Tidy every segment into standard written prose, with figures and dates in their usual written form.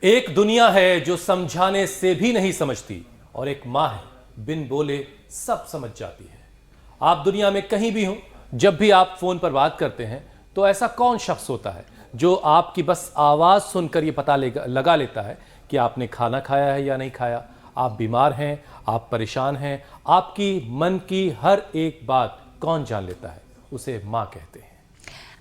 एक दुनिया है जो समझाने से भी नहीं समझती और एक मां है बिन बोले सब समझ जाती है। आप दुनिया में कहीं भी हो, जब भी आप फोन पर बात करते हैं तो ऐसा कौन शख्स होता है जो आपकी बस आवाज सुनकर यह पता लगा लेता है कि आपने खाना खाया है या नहीं खाया, आप बीमार हैं, आप परेशान हैं, आपकी मन की हर एक बात कौन जान लेता है? उसे मां कहते हैं।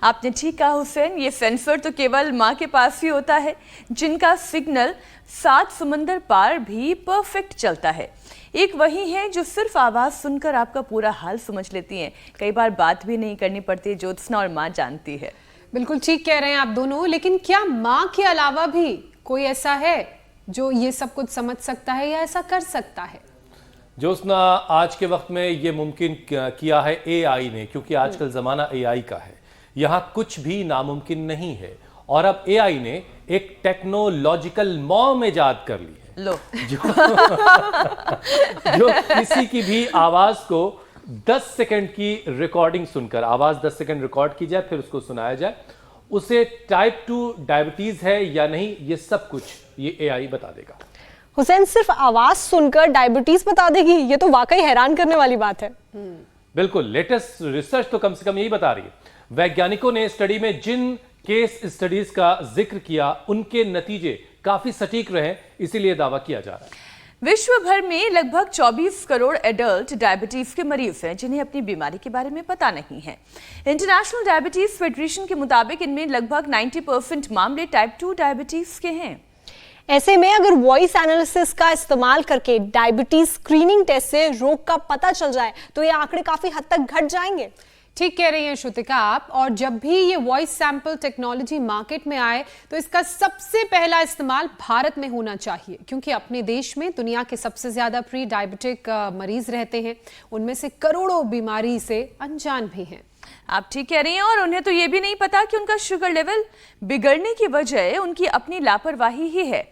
आपने ठीक कहा हुसैन, ये सेंसर तो केवल माँ के पास ही होता है, जिनका सिग्नल 7 समंदर पार भी परफेक्ट चलता है। एक वही है जो सिर्फ आवाज सुनकर आपका पूरा हाल समझ लेती हैं। कई बार बात भी नहीं करनी पड़ती, ज्योत्सना और माँ जानती है। बिल्कुल ठीक कह रहे हैं आप दोनों, लेकिन क्या माँ के अलावा भी कोई ऐसा है जो ये सब कुछ समझ सकता है या ऐसा कर सकता है? ज्योत्सना, आज के वक्त में ये मुमकिन किया है एआई ने, क्योंकि आजकल जमाना एआई का है। यहां कुछ भी नामुमकिन नहीं है और अब एआई ने एक टेक्नोलॉजिकल मॉम इजाद कर ली है लो जो किसी की भी आवाज को 10 सेकंड की रिकॉर्डिंग सुनकर, आवाज 10 सेकंड रिकॉर्ड की जाए फिर उसको सुनाया जाए, उसे टाइप 2 डायबिटीज है या नहीं, ये सब कुछ ये एआई बता देगा। हुसैन, सिर्फ आवाज सुनकर डायबिटीज बता देगी? ये तो वाकई हैरान करने वाली बात है। बिल्कुल, लेटेस्ट रिसर्च तो कम से कम यही बता रही है। वैज्ञानिकों ने स्टडी में जिन केस स्टडीज का जिक्र किया उनके नतीजे काफी सटीक रहे, इसीलिए दावा किया जा रहा है। विश्व भर में लगभग 24 करोड़ एडल्ट डायबिटीज के मरीज हैं जिन्हें अपनी बीमारी के बारे में पता नहीं है। इंटरनेशनल डायबिटीज फेडरेशन के मुताबिक इनमें लगभग 90% मामले टाइप 2 डायबिटीज के हैं। ऐसे में अगर वॉइस एनालिसिस का इस्तेमाल करके डायबिटीज स्क्रीनिंग टेस्ट से रोग का पता चल जाए तो ये आंकड़े काफी हद तक घट जाएंगे। ठीक कह रही हैं श्रुतिका आप। और जब भी ये वॉइस सैंपल टेक्नोलॉजी मार्केट में आए तो इसका सबसे पहला इस्तेमाल भारत में होना चाहिए, क्योंकि अपने देश में दुनिया के सबसे ज्यादा प्री डायबिटिक मरीज रहते हैं। उनमें से करोड़ों बीमारी से अनजान भी हैं। आप ठीक कह रही हैं, और उन्हें तो ये भी नहीं पता कि उनका शुगर लेवल बिगड़ने की वजह उनकी अपनी लापरवाही ही है।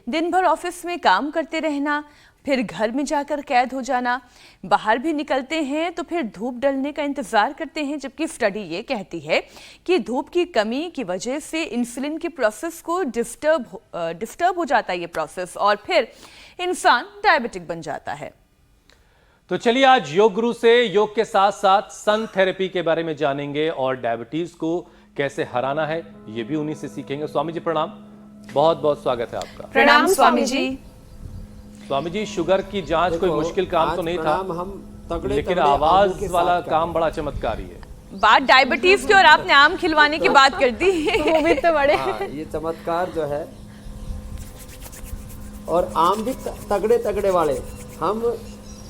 दिन भर ऑफिस में काम करते रहना, फिर घर में जाकर कैद हो जाना, बाहर भी निकलते हैं तो फिर धूप डलने का इंतजार करते हैं, जबकि स्टडी ये कहती है कि धूप की कमी की वजह से इंसुलिन के प्रोसेस को डिस्टर्ब हो जाता है ये प्रोसेस, और फिर इंसान डायबिटिक बन जाता है। तो चलिए आज योग गुरु से योग के साथ साथ सन थेरेपी के बारे में जानेंगे और डायबिटीज को कैसे हराना है ये भी उन्हीं से सीखेंगे। स्वामी जी प्रणाम, बहुत बहुत स्वागत है आपका। प्रणाम स्वामी जी। स्वामी जी, शुगर की जांच कोई मुश्किल काम तो नहीं था, हम लेकिन आवाज वाला काम बड़ा चमत्कारी है। बात डायबिटीज की और आपने आम खिलवाने की बात कर दी। वो भी तो बड़े ये चमत्कार जो है, और आम भी तगड़े तगड़े वाले। हम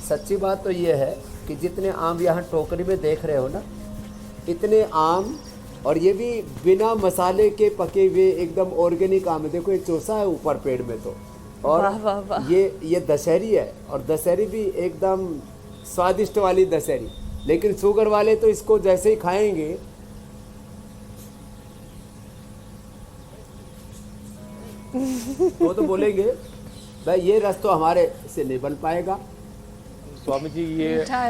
सच्ची बात तो ये है कि जितने आम यहाँ टोकरी में देख रहे हो ना, इतने आम, और ये भी बिना मसाले के पके हुए एकदम ऑर्गेनिक आम है। देखो ये चोसा है ऊपर पेड़ में, तो और वाह वाह वाह। ये दशहरी है, और दशहरी भी एकदम स्वादिष्ट वाली दशहरी। लेकिन शुगर वाले तो इसको जैसे ही खाएंगे वो तो बोलेंगे भाई ये रस तो हमारे से नहीं बन पाएगा। स्वामी जी ये सही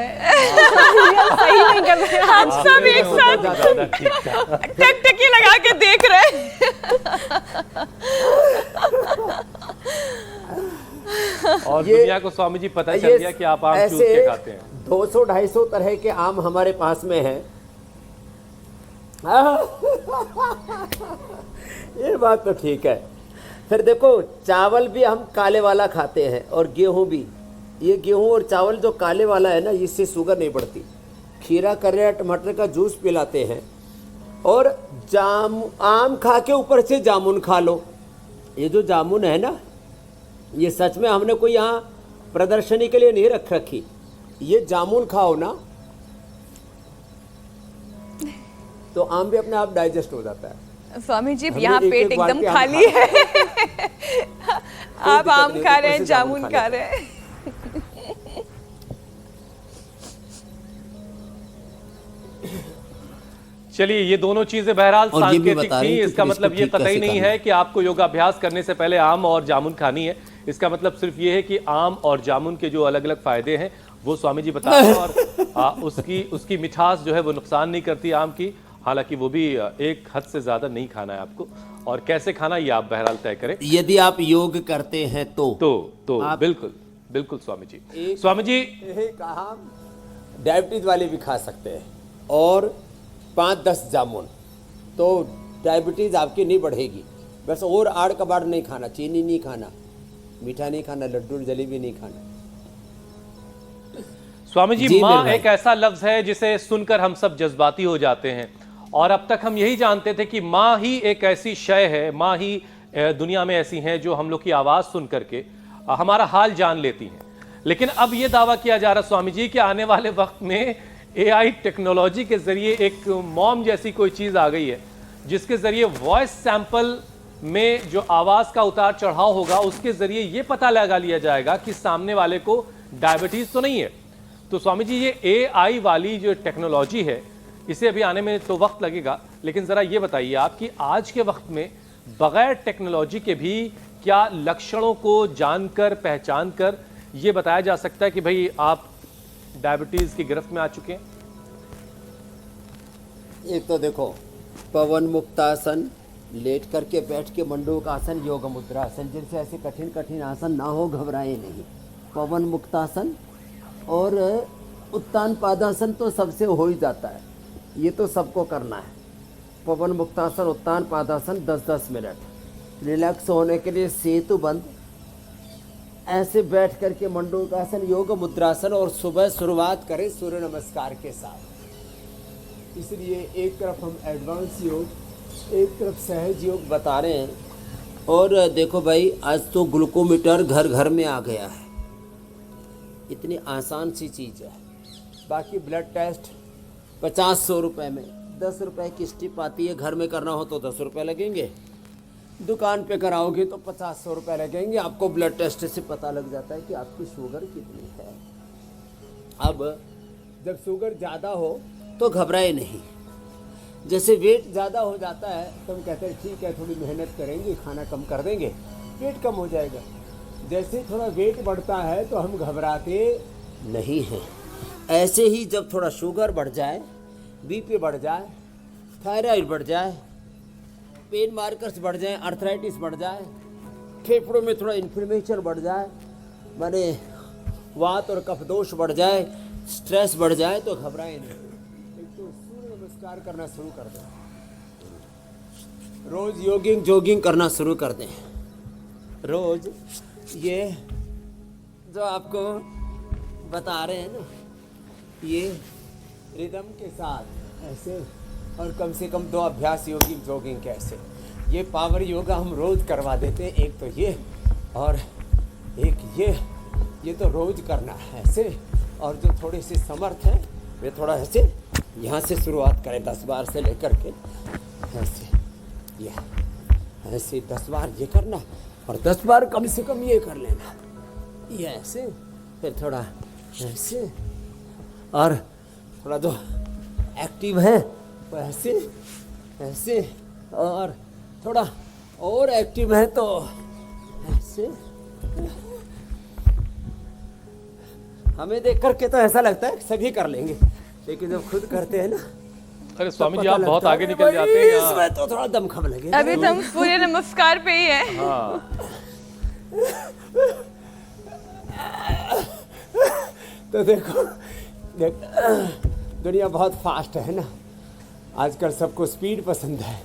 नहीं कर रहे। हम सब एक साथ टकटकी लगा के देख रहे हैं। और दुनिया को स्वामी जी पता चल गया कि आप आम चूस के खाते हैं। 200-250 तरह के आम हमारे पास में हैं। ये बात तो ठीक है। फिर देखो, चावल भी हम काले वाला खाते हैं और गेहूं भी। ये गेहूं और चावल जो काले वाला है ना, इससे शुगर नहीं बढ़ती। खीरा, करेला, टमाटर का जूस पिलाते हैं, और आम खा के ऊपर से जामुन खा लो। ये जो जामुन है ना, ये सच में हमने कोई यहाँ प्रदर्शनी के लिए नहीं रखी। ये जामुन खाओ ना तो आम भी अपने आप डाइजेस्ट हो जाता है। स्वामी जी, यहाँ पेट एकदम खाली है। आप आम खा रहे हैं, जामुन खा रहे हैं। चलिए, ये दोनों चीजें बहरहाल सांकेतिक थी। इसका मतलब ये कतई नहीं है कि आपको योगाभ्यास करने से पहले आम और जामुन खानी है। इसका मतलब सिर्फ ये है कि आम और जामुन के जो अलग अलग फायदे हैं वो स्वामी जी बता रहे हैं, और उसकी मिठास जो है वो नुकसान नहीं करती आम की। हालांकि वो भी एक हद से ज़्यादा नहीं खाना है आपको, और कैसे खाना ये आप बहरहाल तय करें। यदि आप योग करते हैं तो बिल्कुल बिल्कुल स्वामी जी। स्वामी जी कहा डायबिटीज वाले भी खा सकते हैं, और 5-10 जामुन, तो डायबिटीज आपकी नहीं बढ़ेगी। बस और आड़ कबाड़ नहीं खाना, चीनी नहीं खाना, मीठा नहीं खाना, लड्डू जलेबी नहीं खाना। स्वामी जी, जी माँ मेरे भाई। एक ऐसा लफ्ज है जिसे सुनकर हम सब जज्बाती हो जाते हैं, और अब तक हम यही जानते थे कि माँ ही एक ऐसी शय है, माँ ही दुनिया में ऐसी हैं जो हम लोग की आवाज़ सुन करके हमारा हाल जान लेती हैं। लेकिन अब ये दावा किया जा रहा है स्वामी जी कि आने वाले वक्त में AI टेक्नोलॉजी के जरिए एक मॉम जैसी कोई चीज़ आ गई है, जिसके जरिए वॉइस सैंपल में जो आवाज़ का उतार चढ़ाव होगा उसके जरिए ये पता लगा लिया जाएगा कि सामने वाले को डायबिटीज़ तो नहीं है। तो स्वामी जी, ये AI वाली जो टेक्नोलॉजी है, इसे अभी आने में तो वक्त लगेगा, लेकिन ज़रा ये बताइए आप कि आज के वक्त में बगैर टेक्नोलॉजी के भी क्या लक्षणों को जानकर पहचान कर ये बताया जा सकता है कि भाई आप डायबिटीज़ की गिरफ्त में आ चुके हैं? एक तो देखो, पवन मुक्तासन, लेट करके बैठ के मंडूक आसन, योग मुद्रासन, जिनसे ऐसे कठिन कठिन आसन ना हो, घबराए नहीं। पवन मुक्तासन और उत्तान पादासन तो सबसे हो ही जाता है, ये तो सबको करना है। पवन मुक्तासन, उत्तान पादासन 10-10 मिनट रिलैक्स होने के लिए सेतु बंद ऐसे बैठ करके मंडूकासन, योग मुद्रासन, और सुबह शुरुआत करें सूर्य नमस्कार के साथ। इसलिए एक तरफ हम एडवांस योग, एक तरफ सहज योग बता रहे हैं। और देखो भाई, आज तो ग्लूकोमीटर घर घर में आ गया है, इतनी आसान सी चीज़ है। बाकी ब्लड टेस्ट 50-100 रुपये में, 10 रुपये की स्टिप आती है, घर में करना हो तो 10 रुपये लगेंगे, दुकान पे कराओगे तो 50-100 रुपये लगेंगे। आपको ब्लड टेस्ट से पता लग जाता है कि आपकी शुगर कितनी है। अब जब शुगर ज़्यादा हो तो घबराए नहीं। जैसे वेट ज़्यादा हो जाता है तो हम कहते हैं ठीक है, थोड़ी मेहनत करेंगे, खाना कम कर देंगे, वेट कम हो जाएगा। जैसे थोड़ा वेट बढ़ता है तो हम घबराते नहीं हैं। ऐसे ही जब थोड़ा शुगर बढ़ जाए, BP बढ़ जाए, थायराइड बढ़ जाए, पेन मार्कर्स बढ़ जाए, आर्थराइटिस बढ़ जाए, फेफड़ों में थोड़ा इन्फ्लेमेशन बढ़ जाए, माने वात और कफ दोष बढ़ जाए, स्ट्रेस बढ़ जाए, तो घबराए नहीं। एक तो सूर्य नमस्कार करना शुरू कर दें, रोज जॉगिंग करना शुरू कर दें। रोज ये जो आपको बता रहे हैं ना, ये रिदम के साथ ऐसे, और कम से कम 2 अभ्यास जॉगिंग के ऐसे। ये पावर योगा हम रोज करवा देते हैं, एक तो ये और एक ये तो रोज करना है ऐसे। और जो थोड़े से समर्थ हैं वे थोड़ा ऐसे यहाँ से शुरुआत करें, 10 बार से लेकर के ऐसे, ये ऐसे 10 बार ये करना, और 10 बार कम से कम ये कर लेना, ये ऐसे, फिर थोड़ा ऐसे, और थोड़ा जो एक्टिव है तो ऐसे ऐसे, और थोड़ा और एक्टिव है तो ऐसे। हमें देख करके तो ऐसा लगता है सभी कर लेंगे, लेकिन जब खुद करते हैं ना, अरे स्वामी जी, आप बहुत आगे निकल जाते हैं यहाँ। इसमें तो थोड़ा दमखम लगे। अभी तो हम सूर्य नमस्कार पे ही हैं। हाँ, तो देखो दुनिया बहुत फास्ट है ना, आजकल सबको स्पीड पसंद है,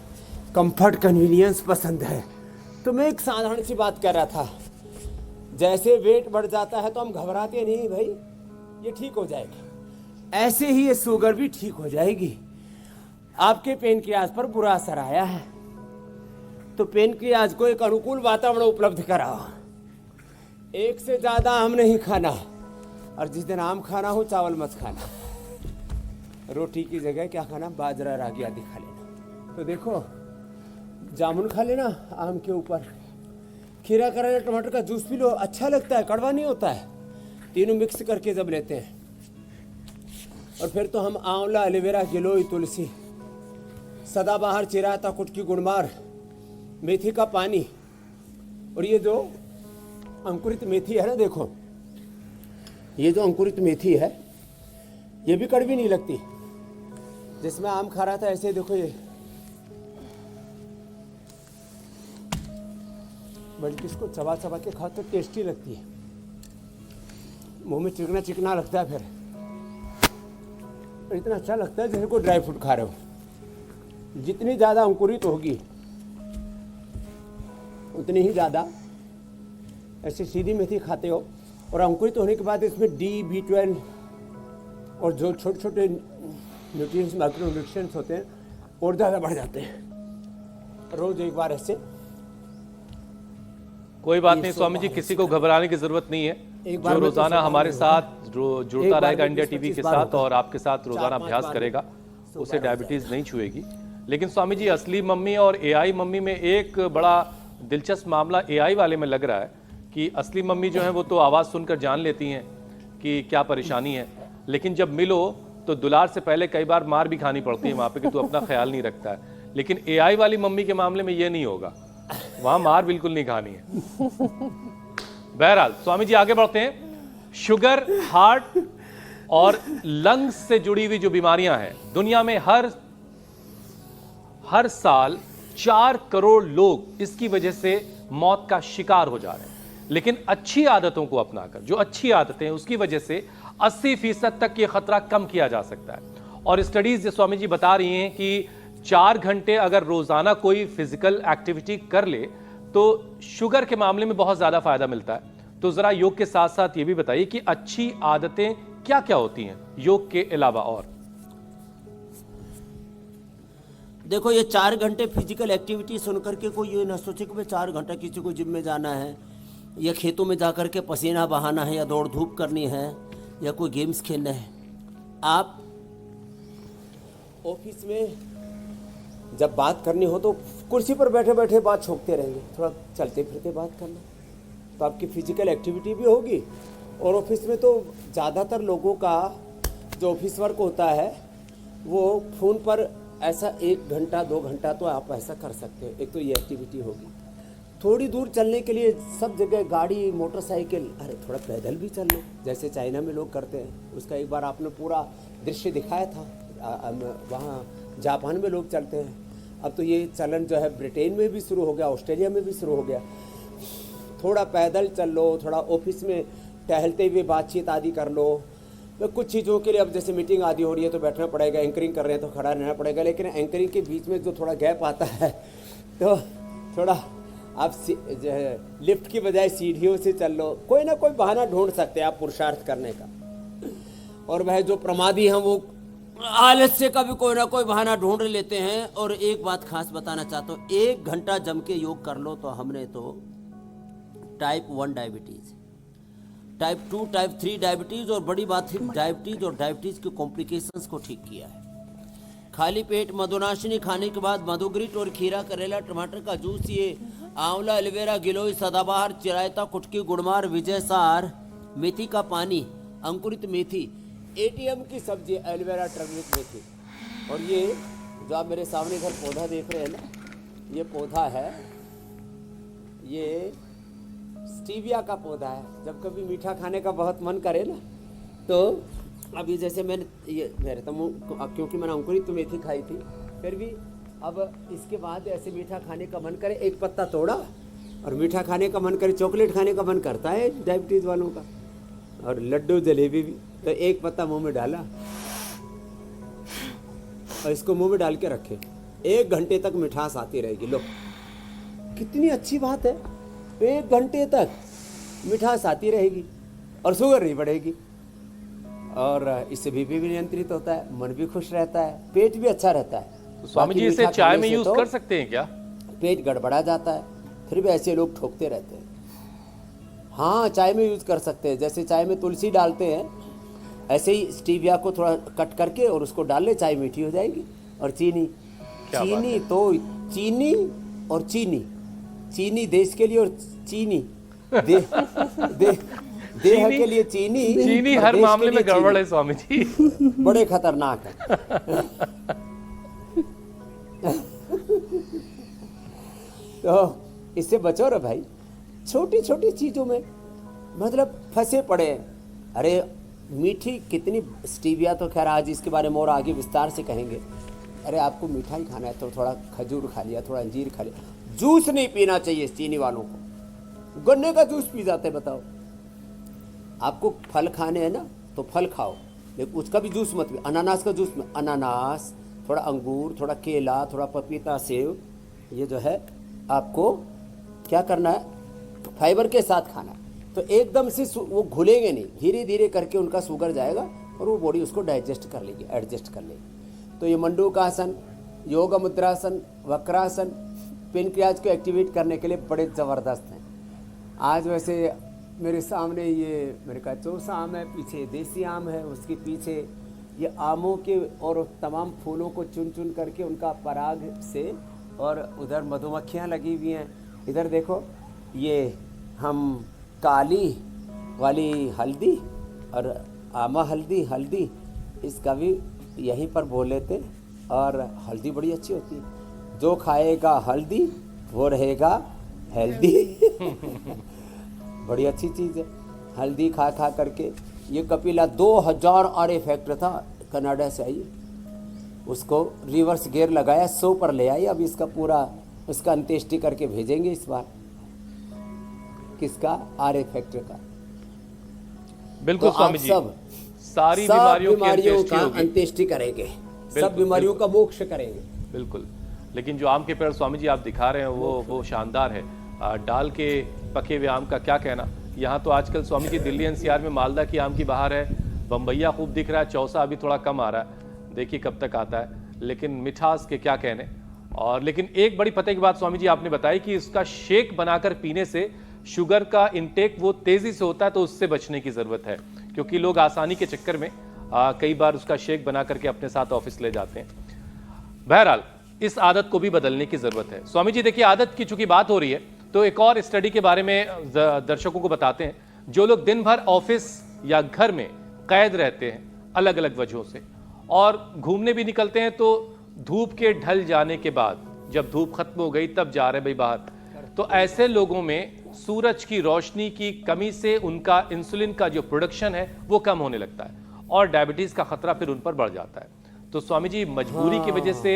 कंफर्ट कन्वीनियंस पसंद है। तो मैं एक साधारण सी बात कर रहा था, जैसे वेट बढ़ जाता है तो हम घबराते नहीं भाई, ये ठीक हो जाएगा, ऐसे ही ये शुगर भी ठीक हो जाएगी। आपके पेनक्रियाज पर बुरा असर आया है तो पेनक्रियाज को एक अनुकूल वातावरण उपलब्ध कराओ। एक से ज्यादा आम नहीं खाना, और जिस दिन आम खाना हो चावल मत खाना, रोटी की जगह क्या खाना, बाजरा रागी आदि खा लेना। तो देखो, जामुन खा लेना आम के ऊपर, खीरा करेला टमाटर का जूस पी लो, अच्छा लगता है, कड़वा नहीं होता है। तीनों मिक्स करके जब लेते हैं, और फिर तो हम आंवला, एलोवेरा, गिलोय, तुलसी, सदाबहार, चिराता, कुटकी, गुड़मार, मेथी का पानी, और ये जो अंकुरित मेथी है ना, देखो ये जो अंकुरित मेथी है ये भी कड़वी नहीं लगती, जिसमें आम खा रहा था ऐसे ही देखो ये, बल्कि इसको चबा चबा के खाओ तो टेस्टी लगती है, मुंह में चिकना चिकना लगता है, फिर इतना अच्छा लगता है जैसे कोई ड्राई फ्रूट खा रहे हो। जितनी ज़्यादा अंकुरित होगी उतनी ही ज़्यादा ऐसी सीधी मेथी खाते हो, और अंकुरित होने के बाद इसमें D, B12 और जो छोटे छोटे न्यूट्रिएंट्स, माइक्रो न्यूट्रिएंट्स होते हैं और ज़्यादा बढ़ जाते हैं। रोज़ एक बार ऐसे। कोई बात नहीं स्वामी जी, किसी को घबराने की जरूरत नहीं है। जो रोजाना हमारे साथ जुड़ता रहेगा इंडिया टीवी के साथ और आपके साथ रोजाना अभ्यास करेगा, उसे डायबिटीज नहीं छुएगी। लेकिन स्वामी जी, असली मम्मी और एआई मम्मी में एक बड़ा दिलचस्प मामला एआई वाले में लग रहा है कि असली मम्मी जो है वो तो आवाज़ सुनकर जान लेती हैं कि क्या परेशानी है, लेकिन जब मिलो तो दुलार से पहले कई बार मार भी खानी पड़ती है वहाँ पे कि तू अपना ख्याल नहीं रखता है। लेकिन एआई वाली मम्मी के मामले में ये नहीं होगा, वहाँ मार बिल्कुल नहीं खानी है। बहरहाल स्वामी जी आगे बढ़ते हैं। शुगर, हार्ट और लंग्स से जुड़ी हुई जो बीमारियां हैं, दुनिया में हर साल 4 करोड़ लोग इसकी वजह से मौत का शिकार हो जा रहे हैं। लेकिन अच्छी आदतों को अपनाकर, जो अच्छी आदतें हैं उसकी वजह से 80% तक ये खतरा कम किया जा सकता है। और स्टडीज स्वामी जी बता रही हैं कि 4 घंटे अगर रोजाना कोई फिजिकल एक्टिविटी कर ले तो शुगर के मामले में बहुत ज्यादा फायदा मिलता है। तो जरा योग के साथ साथ ये भी बताइए कि अच्छी आदतें क्या क्या होती हैं योग के अलावा। और देखो, ये 4 घंटे फिजिकल एक्टिविटी सुन करके कोई ये ना सोचे कि भाई 4 घंटा किसी को जिम में जाना है या खेतों में जा करके पसीना बहाना है या दौड़ धूप करनी है या कोई गेम्स खेलना है। आप ऑफिस में जब बात करनी हो तो कुर्सी पर बैठे बैठे बात छोकते रहेंगे, थोड़ा चलते फिरते बात करना, तो आपकी फिजिकल एक्टिविटी भी होगी। और ऑफिस में तो ज़्यादातर लोगों का जो ऑफिस वर्क होता है वो फ़ोन पर ऐसा 1 घंटा 2 घंटा तो आप ऐसा कर सकते हो। एक तो ये एक्टिविटी होगी। थोड़ी दूर चलने के लिए सब जगह गाड़ी, मोटरसाइकिल, अरे थोड़ा पैदल भी चल लो, जैसे चाइना में लोग करते हैं। उसका एक बार आपने पूरा दृश्य दिखाया था, वहाँ जापान में लोग चलते हैं। अब तो ये चलन जो है ब्रिटेन में भी शुरू हो गया, ऑस्ट्रेलिया में भी शुरू हो गया। थोड़ा पैदल चल लो, थोड़ा ऑफिस में टहलते हुए बातचीत आदि कर लो। तो कुछ चीज़ों के लिए अब जैसे मीटिंग आदि हो रही है तो बैठना पड़ेगा, एंकरिंग कर रहे हैं तो खड़ा रहना पड़ेगा, लेकिन एंकरिंग के बीच में जो थोड़ा गैप आता है तो थोड़ा आप जो है लिफ्ट की बजाय सीढ़ियों से चल लो। कोई ना कोई बहाना ढूंढ सकते हैं आप पुरुषार्थ करने का। और वह जो प्रमादी हैं वो आलस्य का भी कोई ना कोई बहाना ढूंढ लेते हैं। और एक बात खास बताना चाहता हूँ, 1 घंटा जम के योग कर लो तो हमने तो type 1 diabetes, type 2, type 3 diabetes और बड़ी बात है डायबिटीज़ और डायबिटीज़ के कॉम्प्लिकेशंस को ठीक किया है। खाली पेट मधुनाशिनी खाने के बाद मधुग्रिट और खीरा, करेला, टमाटर का जूस, ये आंवला, एलोवेरा, गिलोय, सदाबहार, चिरायता, कुटकी, गुड़मार, विजय सार, मेथी का पानी, अंकुरित मेथी, ATM की सब्जी, एलोवेरा, टर्मरिक, मेथी। और ये जो आप मेरे सामने इधर पौधा देख रहे हैं ना, ये पौधा है, ये स्टीविया का पौधा है। जब कभी मीठा खाने का बहुत मन करे ना तो अभी जैसे मैंने ये मेरे तो क्योंकि मैंने अंकुरित तो मेथी खाई थी, फिर भी अब इसके बाद ऐसे मीठा खाने का मन करे, एक पत्ता तोड़ा और मीठा खाने का मन करे, चॉकलेट खाने का मन करता है डायबिटीज़ वालों का, और लड्डू जलेबी भी, तो एक पत्ता मुंह में डाला और इसको मुंह में डाल के रखे, 1 घंटे तक मिठास आती रहेगी। लो कितनी अच्छी बात है, 1 घंटे तक मिठास आती रहेगी और शुगर नहीं बढ़ेगी, और इससे बीपी भी नियंत्रित होता है, मन भी खुश रहता है, पेट भी अच्छा रहता है। तो स्वामी जी इसे चाय में यूज कर सकते हैं क्या? पेट गड़बड़ा जाता है, फिर भी ऐसे लोग ठोकते रहते हैं। हाँ, चाय में यूज कर सकते हैं। जैसे चाय में तुलसी डालते हैं ऐसे ही स्टीविया को थोड़ा कट करके और उसको डाल ले, चाय मीठी हो जाएगी। और चीनी, चीनी तो चीनी और चीनी देश के लिए और चीनी देह के लिए चीनी हर मामले में गड़बड़ है स्वामी जी, बड़े खतरनाक है। तो इससे बचो रे भाई, छोटी छोटी चीजों में मतलब फंसे पड़े। अरे मीठी कितनी, स्टीविया तो खैर आज इसके बारे में और आगे विस्तार से कहेंगे। अरे आपको मीठा ही खाना है तो थोड़ा खजूर खा लिया, थोड़ा अंजीर खा लिया। जूस नहीं पीना चाहिए चीनी वालों को, गन्ने का जूस पी जाते, बताओ। आपको फल खाने हैं ना तो फल खाओ, लेकिन उसका भी जूस मत पियो। अनानास का जूस में अनानास, थोड़ा अंगूर, थोड़ा केला, थोड़ा पपीता, सेब, ये जो है आपको क्या करना है, फाइबर के साथ खाना है। तो एकदम से वो घुलेंगे नहीं, धीरे धीरे करके उनका शुगर जाएगा और वो बॉडी उसको डाइजेस्ट कर लेगी, एडजस्ट कर लेगी। तो ये मंडूकासन, योग मुद्रासन, वक्रासन पेनक्रियाज को एक्टिवेट करने के लिए बड़े ज़बरदस्त हैं। आज वैसे मेरे सामने ये मेरे का चौसा आम है, पीछे देसी आम है, उसके पीछे ये आमों के और तमाम फूलों को चुन चुन करके उनका पराग से, और उधर मधुमक्खियाँ लगी हुई हैं। इधर देखो, ये हम काली वाली हल्दी और आमा हल्दी इसका भी यहीं पर बोल लेते, और हल्दी बड़ी अच्छी होती है। जो खाएगा हल्दी वो रहेगा हेल्दी। बड़ी अच्छी चीज़ है हल्दी खा करके। ये कपिला 2000 आर फैक्टर था, कनाडा से आई, उसको रिवर्स गियर लगाया, 100 पर ले आई। अब इसका पूरा उसका अंत्येष्टि करके भेजेंगे इस बार। किसका? आर फैक्टर का। बिल्कुल तो स्वामी आप जी, सब सारी बीमारियों की का होगी। अंत्येष्टि करेंगे, सब बीमारियों का मोक्ष करेंगे। बिल्कुल। लेकिन जो आम के पेड़ स्वामी जी आप दिखा रहे हैं वो शानदार है। डाल के पके हुए आम का क्या कहना। यहाँ तो आजकल स्वामी जी दिल्ली एनसीआर में मालदा की आम की बहार है, बम्बैया खूब दिख रहा है, चौसा अभी थोड़ा कम आ रहा है, देखिए कब तक आता है। लेकिन मिठास के क्या कहने। और लेकिन एक बड़ी पते की बात स्वामी जी आपने बताई कि इसका शेक बनाकर पीने से शुगर का इंटेक वो तेजी से होता है, तो उससे बचने की जरूरत है, क्योंकि लोग आसानी के चक्कर में कई बार उसका शेक बना करके अपने साथ ऑफिस ले जाते हैं। बहरहाल इस आदत को भी बदलने की जरूरत है। स्वामी जी देखिए, आदत की चूंकि बात हो रही है तो एक और स्टडी के बारे में दर्शकों को बताते हैं। जो लोग दिन भर ऑफिस या घर में कैद रहते हैं अलग अलग वजहों से, और घूमने भी निकलते हैं, तो धूप के ढल जाने के बाद, जब धूप खत्म हो गई तब जा रहे भाई बाहर, तो ऐसे लोगों में सूरज की रोशनी की कमी से उनका इंसुलिन का जो प्रोडक्शन है वो कम होने लगता है, और डायबिटीज का खतरा फिर उन पर बढ़ जाता है। तो स्वामी जी, मजबूरी की वजह से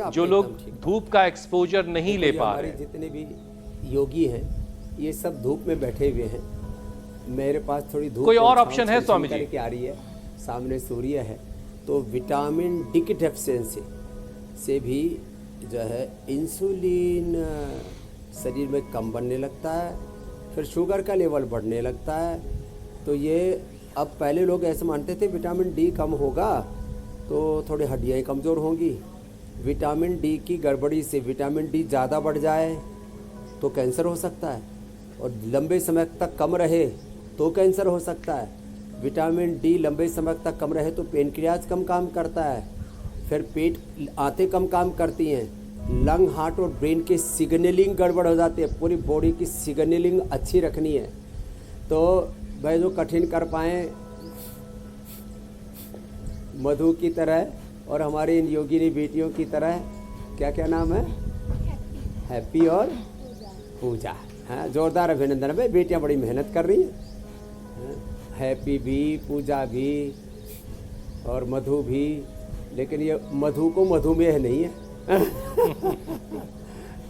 जो लोग धूप का एक्सपोजर नहीं ले पा रहे, जितने भी योगी हैं ये सब धूप में बैठे हुए हैं। मेरे पास थोड़ी धूप, कोई और ऑप्शन है स्वामी जी? की आ रही है, सामने सूर्य है, तो विटामिन डी की डेफिशिएंसी से भी जो है इंसुलिन शरीर में कम बनने लगता है, फिर शुगर का लेवल बढ़ने लगता है। तो ये अब पहले लोग ऐसे मानते थे विटामिन डी कम होगा तो थोड़ी हड्डियाँ कमज़ोर होंगी, विटामिन डी की गड़बड़ी से विटामिन डी ज़्यादा बढ़ जाए तो कैंसर हो सकता है, और लंबे समय तक कम रहे तो कैंसर हो सकता है। विटामिन डी लंबे समय तक कम रहे तो पेनक्रियाज कम काम करता है, फिर पेट आंतें कम काम करती हैं, लंग, हार्ट और ब्रेन की सिग्नलिंग गड़बड़ हो जाती है। पूरी बॉडी की सिग्नलिंग अच्छी रखनी है। तो भाई जो कठिन कर पाएँ मधु की तरह और हमारी इन योगिनी बेटियों की तरह, क्या क्या नाम है, हैप्पी और पूजा। हाँ, जोरदार अभिनंदन है भाई, बेटियां बड़ी मेहनत कर रही हैं। हैप्पी भी, पूजा भी और मधु भी, लेकिन ये मधु को मधुमेह नहीं है।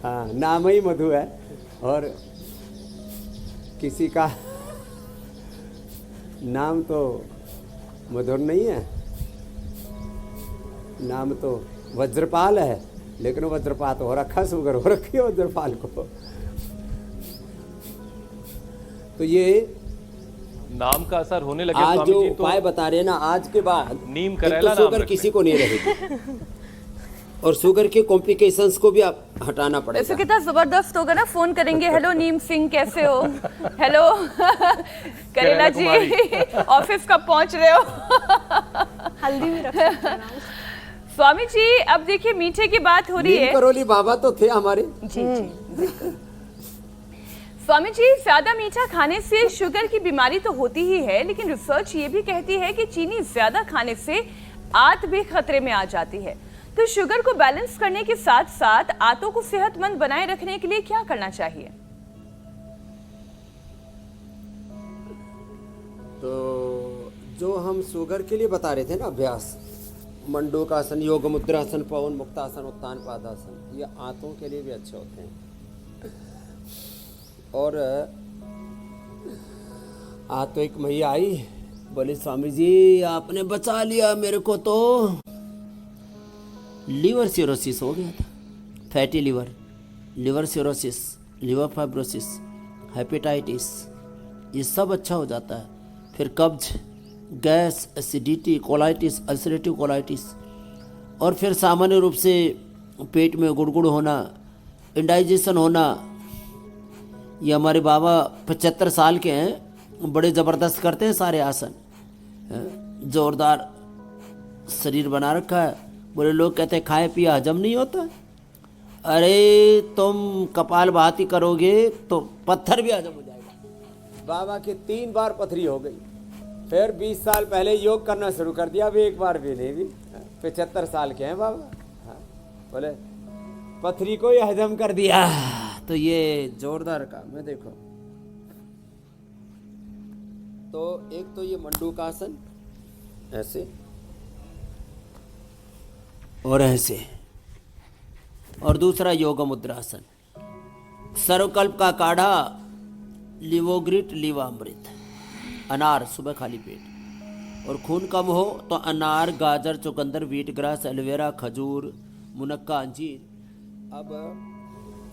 हाँ, नाम ही मधु है, और किसी का नाम तो मधुर नहीं है, नाम तो वज्रपाल है, लेकिन वज्रपात हो रखा, शुगर हो रखी है वज्रपाल को। तो ये नाम का असर होने लगे आज स्वामी जो जी, तो उपाय बता रहे हैं ना, आज के बाद नीम एक करेला तो नाम शुगर रखना किसी को नहीं रहेगी, और शुगर के कॉम्प्लिकेशंस को भी आप हटाना वैसे पड़ेगा। कितना जबरदस्त होगा ना, फोन करेंगे, हेलो नीम सिंह कैसे हो, हेलो करेला जी ऑफिस कब पहुंच रहे हो। हल्दी में रखा स्वामी जी, अब देखिए मीठे की बात हो रही नीम है। करोली बाबा तो थे हमारे। जी जी। स्वामी जी, ज्यादा मीठा खाने से शुगर की बीमारी तो होती ही है, लेकिन रिसर्च ये भी कहती है कि चीनी ज्यादा खाने से आंत भी खतरे में आ जाती है। तो शुगर को बैलेंस करने के साथ साथ आंतों को सेहतमंद बनाए रखने के लिए क्या करना चाहिए? तो जो हम शुगर के लिए बता रहे थे ना अभ्यास, मंडूकासन, योग मुद्रासन, पवन मुक्तासन, उत्तान पादासन, ये आंतों के लिए भी अच्छे होते हैं। और आज तो एक मैया आई, बोले स्वामी जी आपने बचा लिया मेरे को, तो लीवर सिरोसिस हो गया था, fatty liver, liver cirrhosis, liver fibrosis, hepatitis, ये सब अच्छा हो जाता है। फिर कब्ज, गैस, एसिडिटी, कोलाइटिस, अल्सरेटिव कोलाइटिस, और फिर सामान्य रूप से पेट में गुड़गुड़ होना, इंडाइजेशन होना। ये हमारे बाबा 75 साल के हैं, बड़े ज़बरदस्त करते हैं सारे आसन, जोरदार शरीर बना रखा है। बोले लोग कहते हैं खाए पिया हजम नहीं होता, अरे तुम कपाल भाती करोगे तो पत्थर भी हजम हो जाएगा। बाबा की 3 बार पथरी हो गई, फिर 20 साल पहले योग करना शुरू कर दिया, अभी एक बार भी नहीं भी। 75 साल के हैं बाबा। हाँ, बोले पथरी को ही हजम कर दिया, तो ये जोरदार काम है। देखो तो एक तो ये मंडूकासन ऐसे और ऐसे, और दूसरा योग मुद्रासन, सर्वकल्प का काढ़ा, लिवोग्रिट, लीवामृत, अनार सुबह खाली पेट, और खून कम हो तो अनार, गाजर, चुकंदर, व्हीट ग्रास, एलोवेरा, खजूर, मुनक्का, अंजीर। अब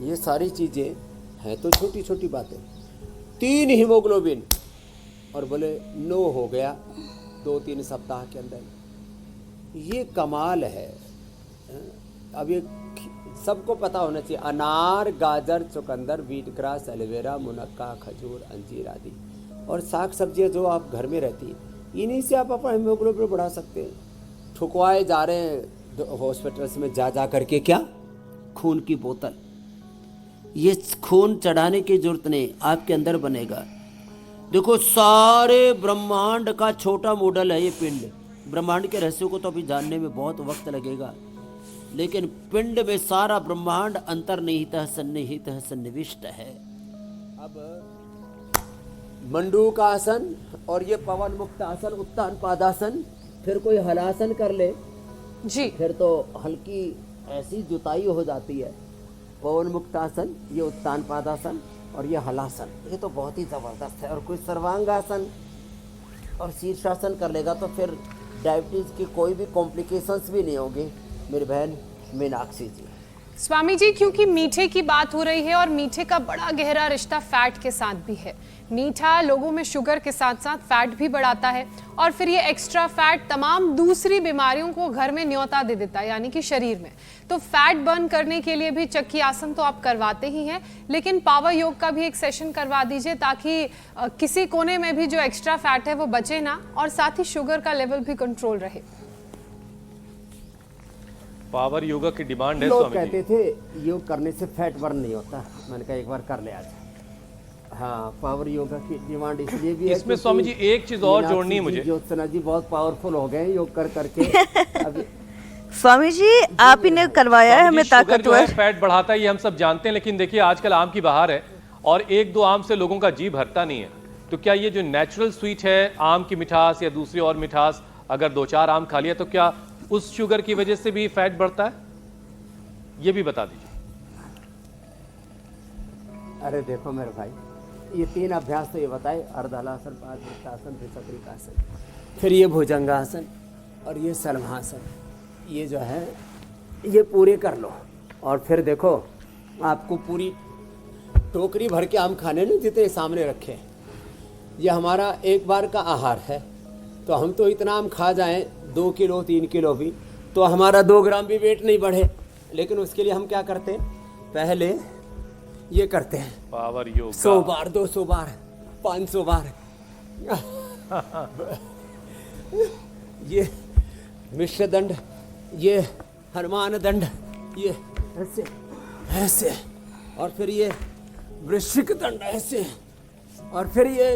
ये सारी चीज़ें हैं तो छोटी छोटी बातें। 3 हीमोग्लोबिन, और बोले 9 हो गया 2-3 सप्ताह के अंदर। ये कमाल है। अब ये सबको पता होना चाहिए, अनार, गाजर, चुकंदर, व्हीट ग्रास, एलोवेरा, मुनक्का, खजूर, अंजीर आदि, और साग सब्जियां जो आप घर में रहती हैं, इन्हीं से आप अपना हीमोग्लोबिन बढ़ा सकते हैं। ठुकवाए जा रहे हैं हॉस्पिटल्स में जा करके, क्या खून की बोतल, ये खून चढ़ाने की जरूरत नहीं, आपके अंदर बनेगा। देखो सारे ब्रह्मांड का छोटा मॉडल है ये पिंड। ब्रह्मांड के रहस्यों को तो अभी जानने में बहुत वक्त लगेगा, लेकिन पिंड में सारा ब्रह्मांड अंतर्निहितः सन्निहितः सन्निविष्ट है। अब मंडूकासन और ये पवन मुक्तासन, उत्तान पादासन, फिर कोई हलासन कर ले जी, फिर तो हल्की ऐसी जुताई हो जाती है। पवन मुक्तासन, ये उत्तान पादासन और ये हलासन, ये तो बहुत ही ज़बरदस्त है। और कोई सर्वांगासन और शीर्षासन कर लेगा तो फिर डायबिटीज़ की कोई भी कॉम्प्लिकेशंस भी नहीं होगी, मेरी बहन मीनाक्षी जी। स्वामी जी, क्योंकि मीठे की बात हो रही है और मीठे का बड़ा गहरा रिश्ता फैट के साथ भी है। मीठा लोगों में शुगर के साथ साथ फैट भी बढ़ाता है, और फिर ये एक्स्ट्रा फैट तमाम दूसरी बीमारियों को घर में न्योता दे देता है, यानी कि शरीर में। तो फैट बर्न करने के लिए भी चक्की आसन तो आप करवाते ही हैं, लेकिन पावर योग का भी एक सेशन करवा दीजिए, ताकि किसी कोने में भी जो एक्स्ट्रा फैट है वो बचे ना, और साथ ही शुगर का लेवल भी कंट्रोल रहे। पावर योगा की डिमांड है लोग स्वामी जी। कहते थे योग करने से फैट बर्न नहीं होता, मैंने कहा एक बार कर ले आज। हाँ, पावर योगा की डिमांड इसलिए भी है इसमें स्वामी जी एक चीज और जोड़नी है मुझे। ज्योत्सना जी बहुत पावरफुल हो गए योग कर करके। अभी स्वामी जी आप ही ने करवाया है हमें शुगर जो है ताकतवर। फैट बढ़ाता है, ये हम सब जानते हैं, लेकिन देखिए आजकल आम की बहार है और 1-2 आम से लोगों का जी भरता नहीं है। तो क्या ये जो नेचुरल स्वीट है, आम की मिठास या दूसरी और मिठास, अगर 2-4 आम खा लिया तो क्या उस शुगर की वजह से भी फैट बढ़ता है? ये भी बता दीजिए। अरे देखो मेरे भाई, ये 3 अभ्यास तो ये बताए, अर्धहलासन, पादवृत्तासन, त्रिचक्रिकासन, फिर ये भुजंगासन और ये सलमासन, ये जो है ये पूरे कर लो। और फिर देखो आपको पूरी टोकरी भर के आम खाने नहीं जितने सामने रखे, ये हमारा एक बार का आहार है। तो हम तो इतना आम खा जाएं 2 किलो 3 किलो भी, तो हमारा 2 ग्राम भी वेट नहीं बढ़े। लेकिन उसके लिए हम क्या करते हैं, पहले ये करते हैं पावर योगा 100 बार, 200 बार, 500 बार ये मिश्र दंड, ये हनुमान दंड, ये ऐसे ऐसे, और फिर ये वृश्चिक दंड ऐसे, और फिर ये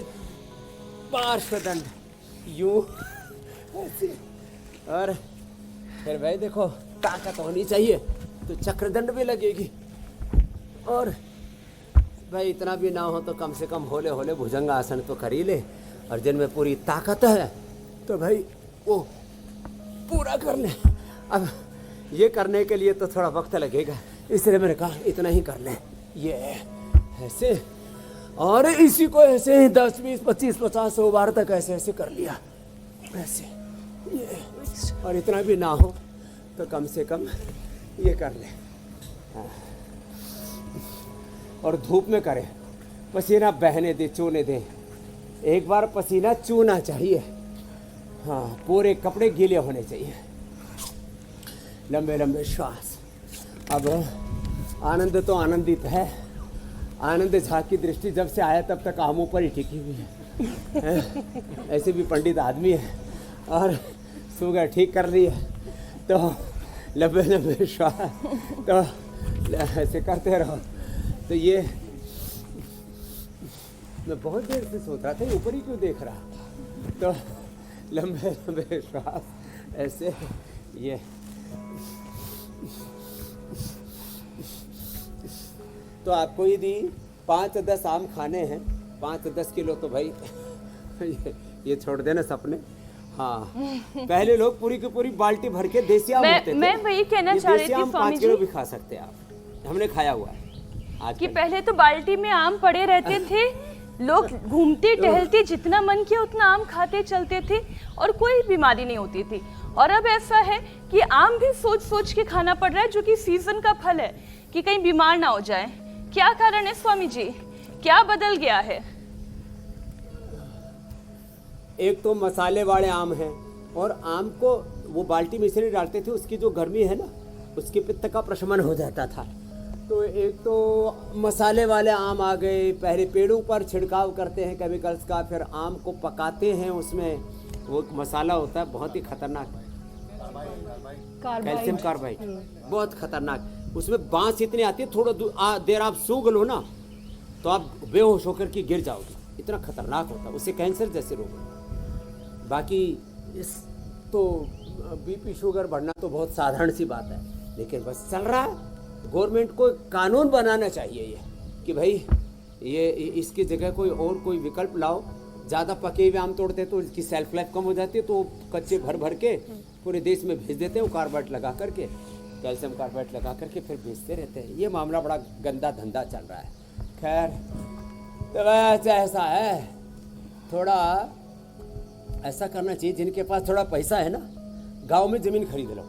पार्श्व दंड यूं ऐसे। और फिर भाई देखो ताकत होनी चाहिए तो चक्रदंड भी लगेगी, और भाई इतना भी ना हो तो कम से कम होले होले भुजंगासन तो कर ही ले। और जिनमें पूरी ताकत है तो भाई वो पूरा कर लें। अब ये करने के लिए तो थोड़ा वक्त लगेगा, इसलिए मैंने कहा इतना ही कर लें। ये ऐसे, और इसी को ऐसे ही 10, 20, 25, 50, 100 बार तक ऐसे ऐसे कर लिया, ऐसे ये। और इतना भी ना हो तो कम से कम ये कर लें। हाँ। और धूप में करें, पसीना बहने दे, चूने दें। एक बार पसीना चूना चाहिए, हाँ, पूरे कपड़े गीले होने चाहिए। लंबे लंबे श्वास। अब आनंद तो आनंदित है, आनंद झा की दृष्टि जब से आया तब तक आमों पर ही टिकी हुई है। ऐसे भी पंडित आदमी है और शुगर ठीक कर रही है, तो लंबे लंबे श्वास तो ऐसे करते रहो। तो ये मैं बहुत देर से सोच रहा था ऊपर ही क्यों देख रहा, तो लंबे लंबे श्वास ऐसे, ये तो आपको यदि 5-10 आम खाने हैं, 5-10 किलो, तो भाई ये छोड़ देना सपने। हाँ, पहले लोग पूरी की पूरी बाल्टी भर के देसी आम होते थे। मैं वही कहना चाह रही थी स्वामी 5 किलो जी भी खा सकते हैं आप, हमने खाया हुआ है आज कि पहले तो बाल्टी में आम पड़े रहते थे, लोग घूमते टहलते जितना मन किया उतना आम खाते चलते थे और कोई बीमारी नहीं होती थी। और अब ऐसा है कि आम भी सोच सोच के खाना पड़ रहा है, जो कि सीजन का फल है, कि कहीं बीमार ना हो जाए। क्या कारण है स्वामी जी, क्या बदल गया है? एक तो मसाले वाले आम हैं, और आम को वो बाल्टी में इसलिए डालते थे, उसकी जो गर्मी है ना, उसके पित्त का प्रशमन हो जाता था। तो एक तो मसाले वाले आम आ गए, पहले पेड़ों पर छिड़काव करते हैं केमिकल्स का, फिर आम को पकाते हैं, उसमें वो मसाला होता है बहुत ही खतरनाक, कैल्शियम कार्बाइड, बहुत खतरनाक। उसमें बांस इतनी आती है, थोड़ा देर आप सूंघ लो ना तो आप बेहोश होकर के गिर जाओगे, इतना खतरनाक होता है, उससे कैंसर जैसे रोग है। बाकी इस तो बीपी शुगर बढ़ना तो बहुत साधारण सी बात है, लेकिन बस चल रहा है। गवर्नमेंट को कानून बनाना चाहिए ये कि भाई ये इसकी जगह कोई विकल्प लाओ। ज़्यादा पके हुए आम तोड़ते तो इसकी सेल्फ लाइफ कम हो जाती है, तो कच्चे भर भर के पूरे देश में भेज देते हैं, वो कार्बाइड लगा करके, कैल्शियम कार्बाइड लगा करके फिर बेचते रहते हैं। ये मामला बड़ा गंदा धंधा चल रहा है। खैर, तो वैसे ऐसा है, थोड़ा ऐसा करना चाहिए, जिनके पास थोड़ा पैसा है ना, गांव में ज़मीन खरीद लो।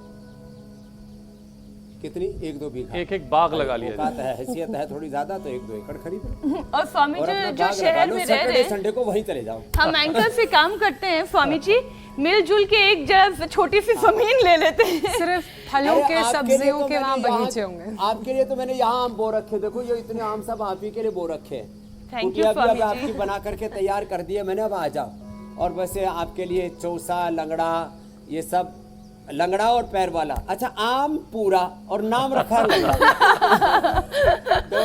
कितनी? 1-2 बीघा, एक बाग लगा लिया। बात है, हैसियत है थोड़ी ज़्यादा, तो 1-2 एकड़ खरीद लो। और स्वामी और जी अपना जो बाग शहर लगा लो, में रह रहे सैटरडे हैं, संडे को वहीं चले जाओ। हम एंकर से काम करते हैं स्वामी जी, मिलजुल के एक जगह छोटी सी जमीन ले लेते हैं। सिर्फ फलों अरे के, आपके लिए सब्जियों तो के वहाँ मैंने बगीचे यहाँ- होंगे। आपके लिए तो मैंने यहाँ आम बो रखे, देखो ये इतने आम सब आप ही के लिए बो रखे हैं। Thank you, कुटिया भी अब स्वामी जी। आपकी बना करके तैयार कर दिया मैंने, अब आ जाओ। और वैसे आपके लिए चौसा, लंगड़ा, ये सब, लंगड़ा और पैर वाला, अच्छा आम पूरा और नाम रखा लंगड़ा। तो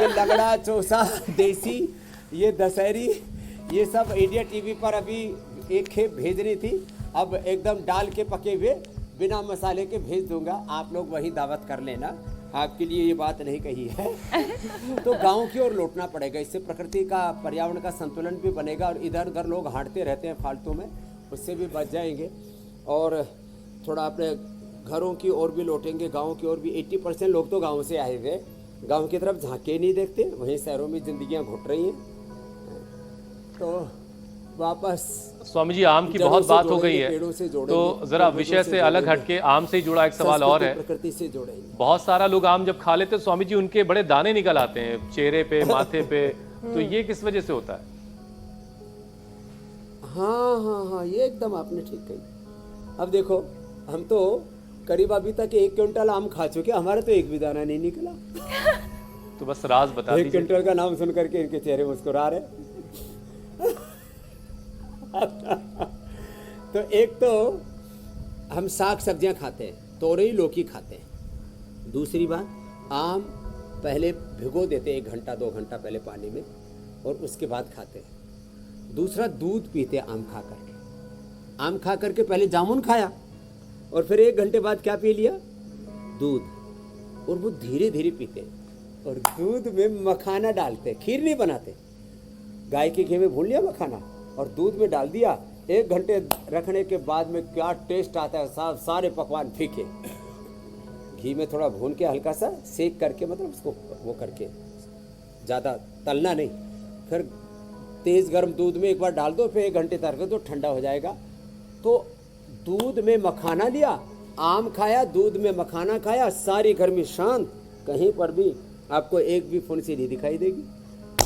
ये लंगड़ा, चौसा, देसी, ये दशहरी, ये सब इंडिया टीवी पर अभी एक खेप भेजनी थी, अब एकदम डाल के पके हुए बिना मसाले के भेज दूंगा, आप लोग वही दावत कर लेना। आपके लिए ये बात नहीं कही है। तो गांव की ओर लौटना पड़ेगा, इससे प्रकृति का, पर्यावरण का संतुलन भी बनेगा, और इधर उधर लोग हांटते रहते हैं फालतू में, उससे भी बच जाएंगे। और थोड़ा अपने घरों की ओर भी लौटेंगे, गाँव की ओर भी। 80% लोग तो गाँव से आए हुए, गाँव की तरफ झांके नहीं देखते, वहीं शहरों में जिंदगियाँ घुट रही हैं। तो वापस स्वामी जी, आम की जड़ों बहुत से बात हो जोड़ेंगे, गई है, पेड़ों से जोड़ेंगे, तो जरा प्रकृति विषय से अलग जोड़ेंगे, हटके आम से ही जुड़ा एक सवाल और है। प्रकृति से जोड़ेंगे। बहुत सारा लोग आम जब खा लेते हैं स्वामी जी, उनके बड़े दाने निकल आते हैं चेहरे पे, माथे पे, तो ये किस वजह से होता है? हाँ, ये एकदम आपने ठीक कही। अब देखो, हम तो करीब अभी तक 1 क्विंटल आम खा चुके, हमारे तो एक भी दाना नहीं निकला। तो बस राज बता 1 दीजिए। क्विंटल का नाम सुन करके इनके चेहरे मुस्कुरा रहे। तो एक तो हम साग सब्जियां खाते हैं, तोरई लौकी खाते हैं। दूसरी बात, आम पहले भिगो देते 1 घंटा 2 घंटा पहले पानी में, और उसके बाद खाते हैं। दूसरा, दूध पीते आम खा करके। आम खा करके पहले जामुन खाया, और फिर 1 घंटे बाद क्या पी लिया? दूध। और वो धीरे धीरे पीते, और दूध में मखाना डालते, खीर नहीं बनाते, गाय के घी में भून लिया मखाना और दूध में डाल दिया, 1 घंटे रखने के बाद में क्या टेस्ट आता है, सारे पकवान फीके। घी में थोड़ा भून के हल्का सा सेक करके, मतलब उसको वो करके, ज़्यादा तलना नहीं, फिर तेज़ गर्म दूध में एक बार डाल दो, फिर 1 घंटे तक दो, ठंडा हो जाएगा। तो दूध में मखाना लिया, आम खाया, दूध में मखाना खाया, सारी गर्मी शांत, कहीं पर भी आपको एक भी फुंसी नहीं दिखाई देगी।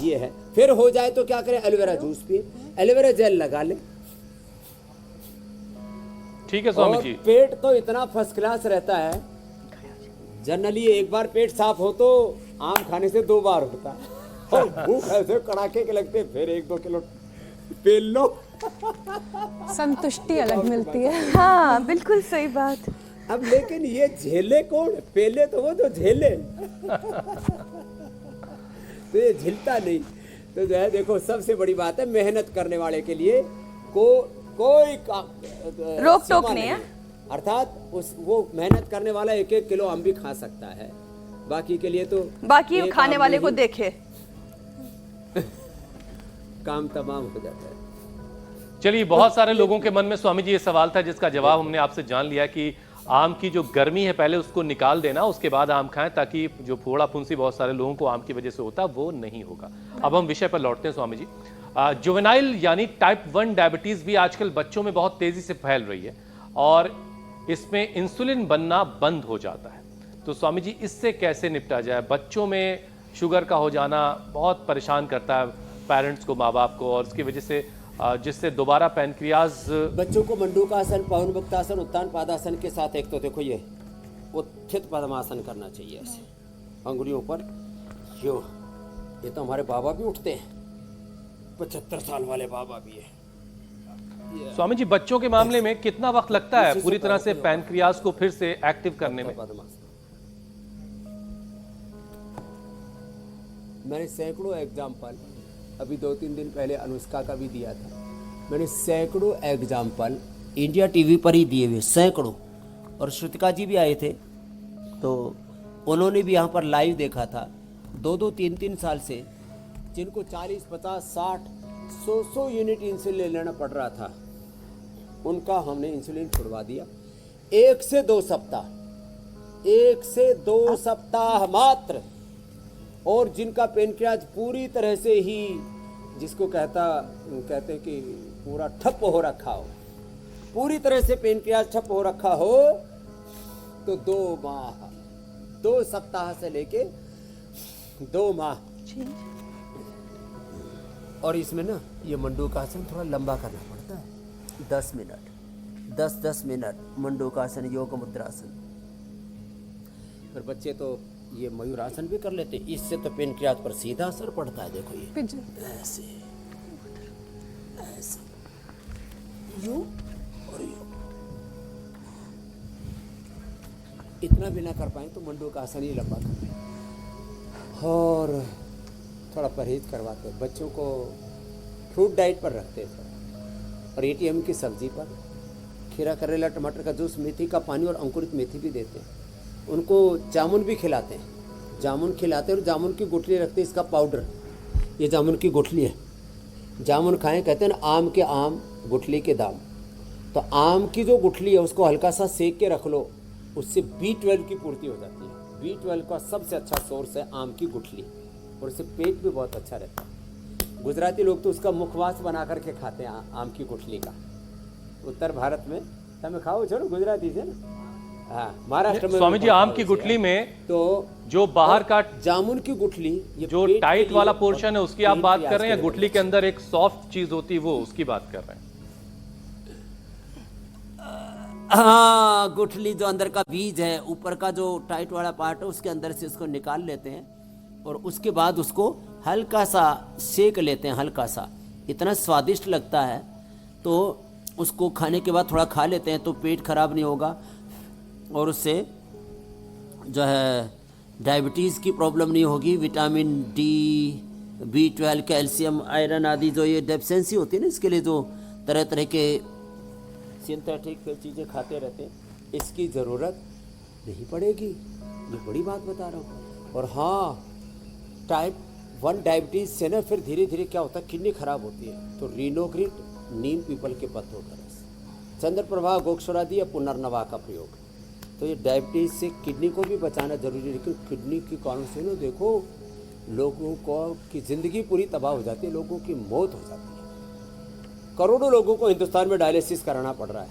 ये है। फिर हो जाए तो क्या करें, एलोवेरा जूस पिए, एलोवेरा जेल लगा ले। ठीक है स्वामी और जी। पेट तो इतना फर्स्ट क्लास रहता है, जनरली एक बार पेट साफ हो तो आम खाने से 2 बार होता है। और भूख ऐसे कड़ाके के लगते, फिर 1-2 किलो पेल लो, संतुष्टि अलग मिलती है। हाँ बिल्कुल सही बात। अब लेकिन ये झेले कौन, पेले तो वो जो झेले तो ये झिलता नहीं। तो जो है देखो, सबसे बड़ी बात है मेहनत करने वाले के लिए कोई रोक टोक सीमा नहीं है। अर्थात वो मेहनत करने वाला 1-1 किलो आम भी खा सकता है, बाकी के लिए तो बाकी एक खाने आम वाले में को ही देखे। काम तमाम हो जाता है। चलिए, बहुत सारे लोगों के मन में स्वामी जी ये सवाल था जिसका जवाब हमने आपसे जान लिया कि आम की जो गर्मी है पहले उसको निकाल देना, उसके बाद आम खाएं, ताकि जो फोड़ा फुंसी बहुत सारे लोगों को आम की वजह से होता है वो नहीं होगा। अब हम विषय पर लौटते हैं स्वामी जी। जुवेनाइल यानी टाइप 1 डायबिटीज भी आजकल बच्चों में बहुत तेजी से फैल रही है और इसमें इंसुलिन बनना बंद हो जाता है। तो स्वामी जी, इससे कैसे निपटा जाए? बच्चों में शुगर का हो जाना बहुत परेशान करता है पेरेंट्स को, माँ बाप को, और उसकी वजह से जिससे दोबारा पैनक्रियाज। बच्चों को मंडूकासन, पवन मुक्तासन, उत्तान पादासन के साथ एक तो देखो ये उत्थित पद्मासन करना चाहिए, ऐसे अंगुलियों पर। ये तो हमारे बाबा भी उठते हैं, 75 साल वाले बाबा भी है। स्वामी जी, बच्चों के मामले में कितना वक्त लगता है पूरी तरह से पैनक्रियाज को फिर से एक्टिव करने में? मैंने सैकड़ों एग्जाम्पल, अभी 2-3 दिन पहले अनुष्का का भी दिया था, मैंने सैकड़ों एग्जाम्पल इंडिया टीवी पर ही दिए हुए, सैकड़ों। और श्रुतिका जी भी आए थे, तो उन्होंने भी यहाँ पर लाइव देखा था। 2-2, 3-3 साल से जिनको 40, 50, 60, 100 यूनिट इंसुलिन लेना पड़ रहा था, उनका हमने इंसुलिन छुड़वा दिया। 1 से 2 सप्ताह मात्र। और जिनका पेनक्रियाज पूरी तरह से ही, जिसको कहते कि पूरा ठप हो रखा हो, पूरी तरह से पेनक्रियाज ठप हो रखा हो, तो 2 सप्ताह से लेके 2 माह। और इसमें ना ये मंडूकासन थोड़ा लंबा करना पड़ता है, 10 मिनट, 10-10 मिनट मंडूकासन, योग मुद्रासन। फिर बच्चे तो ये मयूरासन भी कर लेते, इससे तो पेनक्रियाज पर सीधा असर पड़ता है। देखो ये ऐसे ऐसे, यूं और यूं। इतना भी ना कर पाए तो मंडूकासन ही लंबा कर लें। और थोड़ा परहेज करवाते हैं बच्चों को, फ्रूट डाइट पर रखते हैं, और एटीएम की सब्जी पर खीरा, करेला, टमाटर का जूस, मेथी का पानी और अंकुरित मेथी भी देते हैं। उनको जामुन भी खिलाते हैं, जामुन खिलाते हैं, और जामुन की गुठली रखते हैं, इसका पाउडर, ये जामुन की गुठली है। जामुन खाएं, कहते हैं ना आम के आम गुठली के दाम। तो आम की जो गुठली है उसको हल्का सा सेक के रख लो, उससे B12 की पूर्ति हो जाती है। B12 का सबसे अच्छा सोर्स है आम की गुठली, और उससे पेट भी बहुत अच्छा रहता है। गुजराती लोग तो उसका मुखवास बना करके खाते हैं आम की गुठली का। उत्तर भारत में તમે ખાઓ છો ને ગુજરાતી છે ને, हाँ, महाराष्ट्र में स्वामी जी, आम की गुठली में तो जो बाहर का जामुन की गुठली, ये जो पेट के टाइट लिए वाला और पोर्शन है उसकी आप बात कर रहे हैं, या पेनक्रियाज गुठली के अंदर एक सॉफ्ट चीज होती है वो, उसकी बात कर रहे हैं? हाँ, गुठली जो अंदर का बीज है, ऊपर का जो टाइट वाला पार्ट है, उसके अंदर से उसको निकाल लेते हैं, और उसके बाद उसको हल्का सा सेक लेते हैं, हल्का सा। इतना स्वादिष्ट लगता है, तो उसको खाने के बाद थोड़ा खा लेते हैं तो पेट खराब नहीं होगा, और उससे जो है डायबिटीज़ की प्रॉब्लम नहीं होगी। Vitamin D, B12, calcium, iron आदि जो ये डेफिशिएंसी होती है ना, इसके लिए जो तरह तरह के सिंथेटिक चीज़ें खाते रहते हैं, इसकी ज़रूरत नहीं पड़ेगी। ये बड़ी बात बता रहा हूँ। और हाँ, टाइप 1 डायबिटीज़ से ना फिर धीरे धीरे क्या होता है, किडनी खराब होती है, तो रीनोग्रिड नीम पीपल के पत्तों का रस, चंद्रप्रभा गोक्षरादि या पुनर्नवा का प्रयोग। तो ये डायबिटीज़ से किडनी को भी बचाना जरूरी है, लेकिन किडनी के कारण से ना देखो लोगों को की ज़िंदगी पूरी तबाह हो जाती है, लोगों की मौत हो जाती है। करोड़ों लोगों को हिंदुस्तान में डायलिसिस कराना पड़ रहा है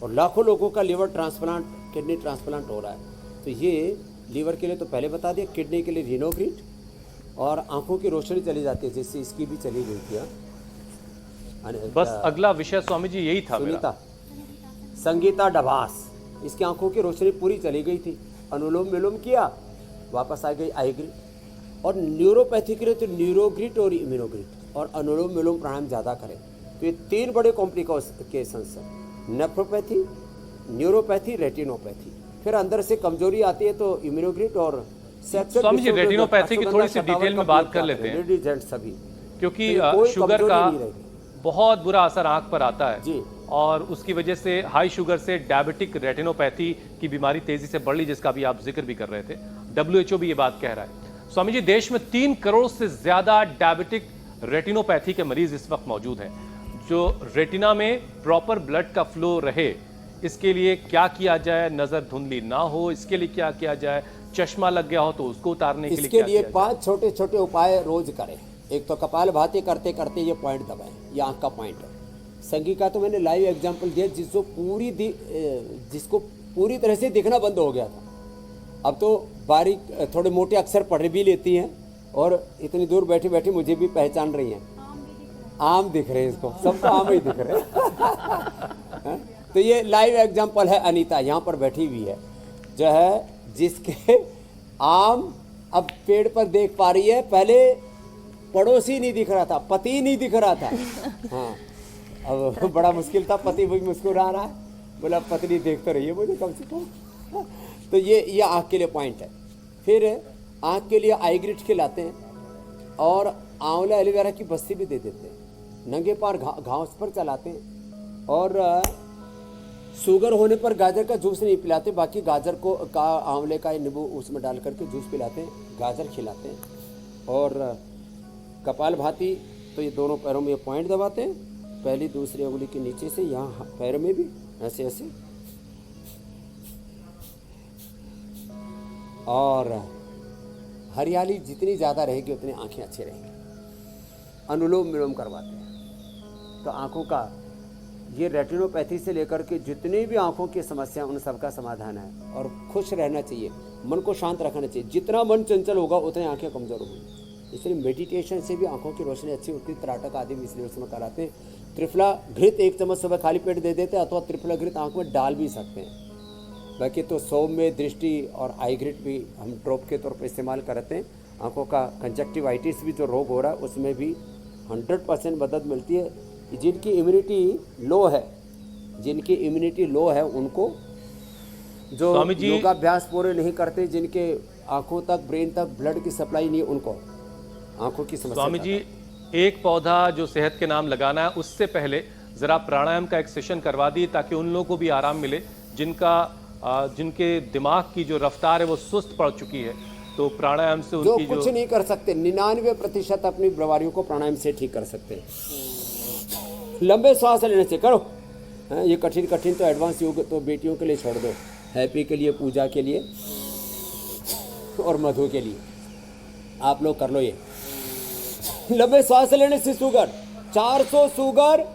और लाखों लोगों का लीवर ट्रांसप्लांट, किडनी ट्रांसप्लांट हो रहा है। तो ये लीवर के लिए तो पहले बता दिया, किडनी के लिए रिनोग्रिट, और आंखों की रोशनी चली जाती है, जैसे इसकी भी चली गई थी। बस अगला विषय स्वामी जी यही था मेरा। सुनीता, संगीता डभास, इसकी आंखों की रोशनी पूरी चली गई थी, अनुलोम विलोम किया, वापस आ गई आईग्रिट। और न्यूरोपैथी के लिए तो न्यूरोग्रिट और इम्यूनोग्रिट, और अनुलोम विलोम प्राणायाम ज़्यादा करें। तो ये 3 बड़े कॉम्प्लिकेशंस हैं, नेफ्रोपैथी, न्यूरोपैथी, रेटिनोपैथी। फिर अंदर से कमजोरी आती है तो इम्यूनोग्रिट और स्वामी जी रेटिनोपैथी की थोड़ी सी डिटेल में बात कर लेते हैं, लेडीज जेंट्स सभी, क्योंकि कोई शुगर कमजोरी का नहीं रहेगी। बहुत बुरा असर आंख पर आता है जी। और उसकी वजह से हाई शुगर से डायबिटिक रेटिनोपैथी की बीमारी तेजी से बढ़ रही, जिसका भी आप जिक्र भी कर रहे थे। WHO भी ये बात कह रहा है। स्वामी जी, देश में 3 करोड़ से ज्यादा डायबिटिक रेटिनोपैथी के मरीज इस वक्त मौजूद हैं। जो रेटिना में प्रॉपर ब्लड का फ्लो रहे, इसके लिए क्या किया जाए? नजर धुंधली ना हो, इसके लिए क्या किया जाए? चश्मा लग गया हो तो उसको उतारने के लिए इसके क्या लिए किया 5 छोटे छोटे उपाय रोज करें। एक तो कपाल भाती करते करते ये पॉइंट दबाएं, ये आंख का पॉइंट है। संगी का तो मैंने लाइव एग्जांपल दिया, जिसको पूरी तरह से दिखना बंद हो गया था, अब तो बारीक थोड़े मोटे अक्षर पढ़ भी लेती हैं और इतनी दूर बैठी बैठी मुझे भी पहचान रही हैं। आम दिख रहे हैं, इसको सबको आम ही दिख रहे हैं। तो ये लाइव एग्जांपल है, अनीता यहाँ पर बैठी हुई है, जो है जिसके आम अब पेड़ पर देख पा रही है। पहले पड़ोसी नहीं दिख रहा था, पति नहीं दिख रहा था। हाँ, अब बड़ा मुश्किल था, पति भी मुस्कुरा रहा है, बोला पत्नी देख तो रही है मुझे कम से कम। तो ये आँख के लिए पॉइंट है। फिर आँख के लिए आईग्रिट खिलाते हैं और आंवला एलोवेरा की बस्ती भी दे देते हैं, नंगे पार घास पर चलाते हैं। और शुगर होने पर गाजर का जूस नहीं पिलाते, बाकी गाजर को का आंवले का नींबू उसमें डाल करके जूस पिलाते हैं, गाजर खिलाते हैं। और कपाल भाती तो ये दोनों पैरों में ये पॉइंट दबाते हैं, पहली दूसरी उंगली के नीचे से, यहाँ पैरों में भी ऐसे ऐसे। और हरियाली जितनी ज़्यादा रहेगी उतनी आंखें अच्छी रहेंगी। अनुलोम विलोम करवाते हैं तो आंखों का ये रेटिनोपैथी से लेकर के जितनी भी आंखों की समस्या, उन सबका समाधान है। और खुश रहना चाहिए, मन को शांत रखना चाहिए। जितना मन चंचल होगा उतनी आंखें कमज़ोर होंगी। इसलिए मेडिटेशन से भी आंखों की रोशनी अच्छी होती है। त्राटक आदि भी इसलिए उसमें कराते हैं। त्रिफला घृत 1 चम्मच सुबह खाली पेट दे देते हैं, अथवा त्रिफला घृत आंख में डाल भी सकते हैं। बाकी तो सौम्य दृष्टि और आई घृत भी हम ड्रॉप के तौर पर इस्तेमाल करते हैं। आंखों का कंजक्टिवाइटिस भी जो रोग हो रहा है उसमें भी 100% मदद मिलती है। जिनकी इम्यूनिटी लो है उनको, जो योगाभ्यास पूरे नहीं करते, जिनके आंखों तक, ब्रेन तक ब्लड की सप्लाई नहीं है, उनको आंखों की समस्या। स्वामी जी, एक पौधा जो सेहत के नाम लगाना है, उससे पहले जरा प्राणायाम का एक सेशन करवा दिए ताकि उन लोगों को भी आराम मिले जिनके दिमाग की जो रफ्तार है वो सुस्त पड़ चुकी है। तो प्राणायाम से उनकी जो कुछ नहीं कर सकते, 99% अपनी बीमारियों को प्राणायाम से ठीक कर सकते हैं। लंबे सांस लेने से करो। ये कठिन तो एडवांस योग तो बेटियों के लिए छोड़ दो, हैप्पी के लिए, पूजा के लिए और मधु के लिए आप लोग कर लो। ये लंबे सांस लेने से शुगर 400 शुगर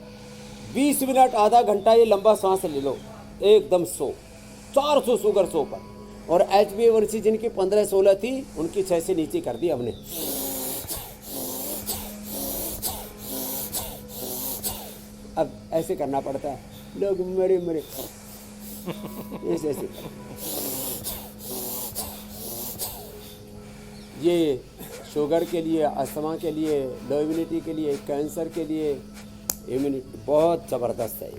20 मिनट आधा घंटा ये लंबा सांस ले लो, एकदम 400 शुगर 100 पर। और HbA1c जिनकी 15-16 थी उनकी 6 से नीचे कर दी हमने। अब ऐसे करना पड़ता है, लोग मरे ऐसे। ये शुगर के लिए, अस्थमा के लिए, लो इम्यूनिटी के लिए, कैंसर के लिए इम्यूनिटी बहुत ज़बरदस्त है।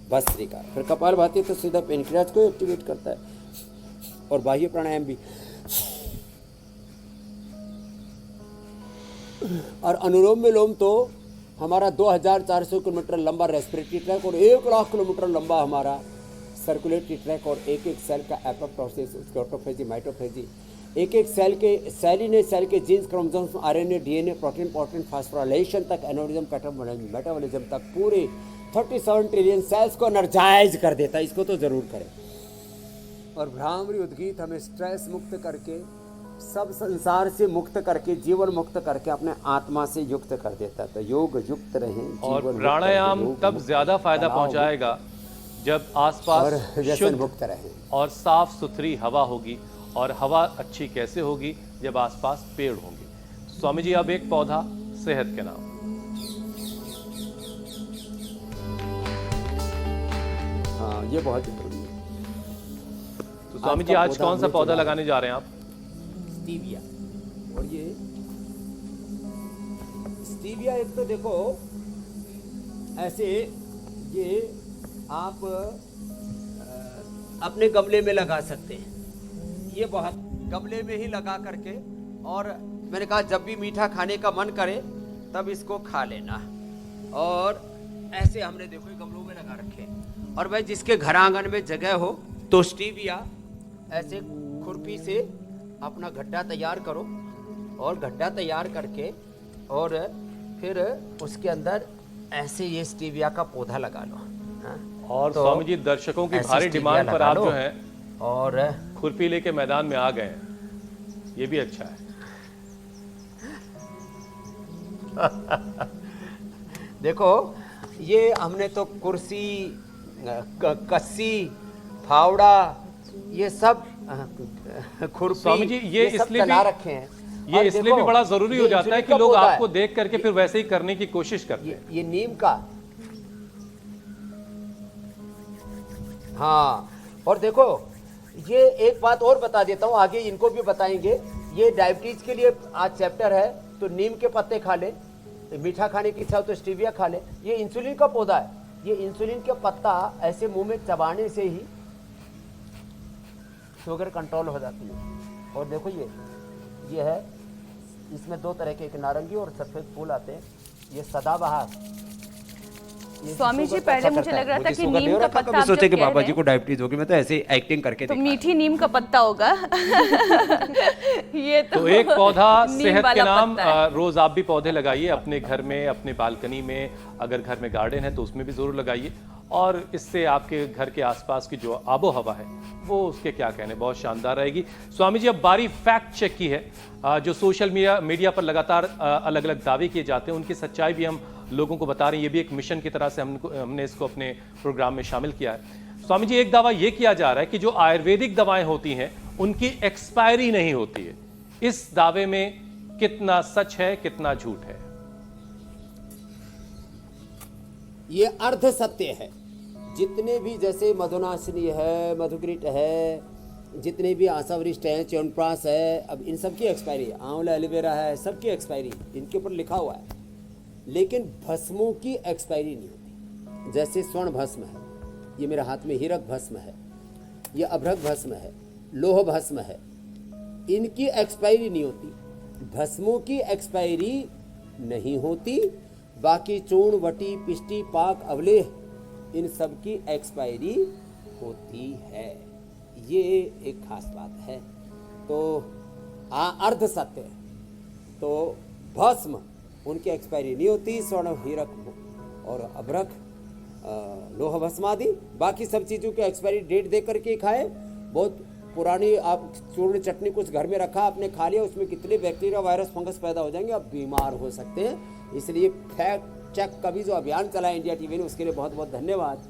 भस्त्रिका, फिर कपाल भाती तो सीधा पेनक्रियाज को एक्टिवेट करता है। और बाह्य प्राणायाम भी। और अनुलोम विलोम तो हमारा 2400 किलोमीटर लंबा रेस्पिरेटरी ट्रैक और 1 लाख किलोमीटर लंबा हमारा सर्कुलेटरी ट्रैक और एक सेल का एपोप्टोसिस, ऑटोफेजी, माइटोफेजी, एक एक सेल के genes, chromosomes, RNA, DNA, protein, phosphorylation तक, एनोडिज्म, मेटाबॉलिज्म तक पूरे 37 ट्रिलियन सेल्स को एनर्जाइज कर देता है। इसको तो जरूर करें। और भ्रामरी उद्गीत हमें स्ट्रेस मुक्त करके, सब संसार से मुक्त करके, जीवन मुक्त करके अपने आत्मा से युक्त कर देता है। तो योग युक्त रहें। और प्राणायाम तब ज्यादा फायदा पहुंचाएगा जब आसपास व्यसन मुक्त रहे और साफ सुथरी हवा होगी। और हवा अच्छी कैसे होगी? जब आसपास पेड़ होंगे। स्वामी जी, अब एक पौधा सेहत के नाम। हाँ, ये बहुत जरूरी है। तो स्वामी जी, आज कौन सा पौधा लगाने जा रहे हैं आप? स्टीविया। और ये स्टीविया एक तो देखो ऐसे, ये आप अपने गमले में लगा सकते हैं। ये बहुत गमले में ही लगा करके, और मैंने कहा जब भी मीठा खाने का मन करे तब इसको खा लेना। और ऐसे हमने देखो ये गमलों में लगा रखे। और भाई जिसके घर आंगन में जगह हो तो स्टीविया ऐसे खुरपी से अपना गड्ढा तैयार करो, और गड्ढा तैयार करके और फिर उसके अंदर ऐसे ये स्टीविया का पौधा लगा लो। हाँ? और तो स्वामी जी, दर्शकों की ऐसे भारी स्टीविया डिमांड पर लगा आप लो जो है और खुरपी लेके मैदान में आ गए हैं। ये भी अच्छा है। देखो ये हमने तो कुर्सी, कस्सी, फावड़ा, ये सब खुरपी, स्वामी जी, ये सब इसलिए चला भी रखे हैं। ये और इसलिए देखो, भी बड़ा जरूरी हो ये जाता है इंसुलिन कि का लोग पौधा आपको है। देख करके फिर वैसे ही करने की कोशिश करते हैं। ये नीम का। हाँ, और देखो ये एक बात और बता देता हूँ, आगे इनको भी बताएंगे। ये डायबिटीज के लिए आज चैप्टर है, तो नीम के पत्ते खा ले। मीठा खाने की इच्छा हो तो स्टीविया खा ले। ये इंसुलिन का पौधा है। ये इंसुलिन का पत्ता ऐसे मुंह में चबाने से ही शुगर कंट्रोल हो जाती है। और देखो ये है, इसमें दो तरह के, एक नारंगी और सफेद फूल आते हैं। ये सदाबहार। स्वामी जी, पहले मुझे लग रहा था कि नीम का पत्ता आप सोचे जब कि कह बाबा रहे जी को डायबिटीज होगी, मैं तो ऐसे ही एक्टिंग करके तो दिखा मीठी नीम का पत्ता होगा। ये तो एक पौधा नीम सेहत के वाला नाम। पत्ता है। रोज आप भी पौधे लगाइए अपने घर में, अपने बालकनी में। अगर घर में गार्डन है तो उसमें भी जरूर लगाइए। और इससे आपके घर के आसपास की जो आबो हवा है वो, उसके क्या कहने, बहुत शानदार रहेगी। स्वामी जी, अब बारी फैक्ट चेक की है। जो सोशल मीडिया पर लगातार अलग अलग दावे किए जाते हैं, उनकी सच्चाई भी हम लोगों को बता रहे हैं। ये भी एक मिशन की तरह से हमने इसको अपने प्रोग्राम में शामिल किया है। स्वामी जी, एक दावा ये किया जा रहा है कि जो आयुर्वेदिक दवाएं होती हैं उनकी एक्सपायरी नहीं होती है। इस दावे में कितना सच है, कितना झूठ है? ये अर्ध सत्य है। जितने भी जैसे मधुनाशिनी है, मधुग्रिट है, जितने भी आशावरिष्ट हैं, च्यवनप्राश है, अब इन सब की एक्सपायरी, आंवला एलोवेरा है, सबकी एक्सपायरी इनके ऊपर लिखा हुआ है। लेकिन भस्मों की एक्सपायरी नहीं होती। जैसे स्वर्ण भस्म है, ये मेरे हाथ में हीरक भस्म है, ये अभ्रक भस्म है, लोह भस्म है, इनकी एक्सपायरी नहीं होती। भस्मों की एक्सपायरी नहीं होती। बाकी चूर्ण, वटी, पिष्टी, पाक, अवलेह, इन सब की एक्सपायरी होती है। ये एक खास बात है। तो अर्ध सत्य है। तो भस्म, उनकी एक्सपायरी नहीं होती। स्वर्ण, हीरक और अभ्रक, लोह भस्म आदि, बाकी सब चीज़ों की एक्सपायरी डेट दे करके खाए। बहुत पुरानी आप चूर्ण चटनी कुछ घर में रखा, आपने खा लिया, उसमें कितने बैक्टीरिया, वायरस, फंगस पैदा हो जाएंगे, आप बीमार हो सकते हैं। इसलिए फैक्ट चेक का भी जो अभियान चला है इंडिया टीवी ने, उसके लिए बहुत बहुत धन्यवाद।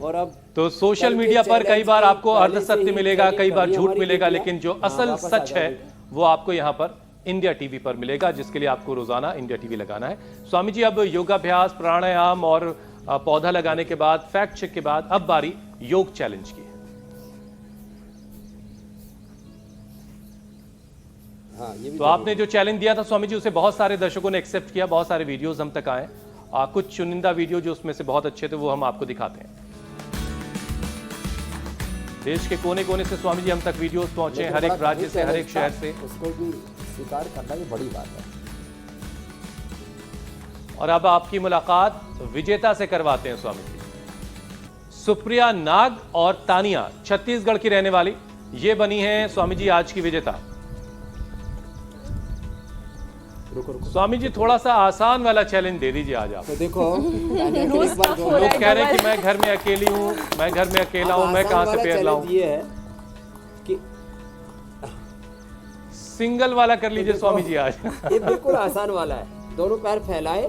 और अब तो सोशल मीडिया पर कई बार आपको अर्ध सत्य मिलेगा, कई बार झूठ मिलेगा, लेकिन जो असल सच है वो आपको यहाँ पर इंडिया टीवी पर मिलेगा, जिसके लिए आपको रोजाना इंडिया टीवी लगाना है। स्वामी जी, अब योगाभ्यास, प्राणायाम और पौधा लगाने के बाद, फैक्ट चेक के बाद, अब बारी योग चैलेंज की है। हाँ, ये भी तो आपने जो चैलेंज दिया था स्वामी जी, उसे बहुत सारे दर्शकों ने एक्सेप्ट किया। बहुत सारे वीडियोस हम तक आए। कुछ चुनिंदा वीडियो जो उसमें से बहुत अच्छे थे वो हम आपको दिखाते हैं। देश के कोने कोने से स्वामी जी हम तक वीडियोस पहुंचे, हर एक राज्य से, हर एक शहर से। उसको भी स्वीकार करना भी बड़ी बात है। और अब आपकी मुलाकात विजेता से करवाते हैं स्वामी जी। सुप्रिया नाग और तानिया, छत्तीसगढ़ की रहने वाली, ये बनी है स्वामी जी आज की विजेता। रुको रुको। स्वामी जी थोड़ा सा आसान वाला चैलेंज दे दीजिए आज आप। तो देखो पहले फिर एक बार लोग कह रहे हैं कि मैं घर में अकेली हूँ, मैं घर में अकेला हूँ, मैं कहाँ से पैर लाऊं। ये है कि सिंगल वाला कर लीजिए स्वामी जी आज। ये बिल्कुल आसान वाला है। दोनों पैर फैलाए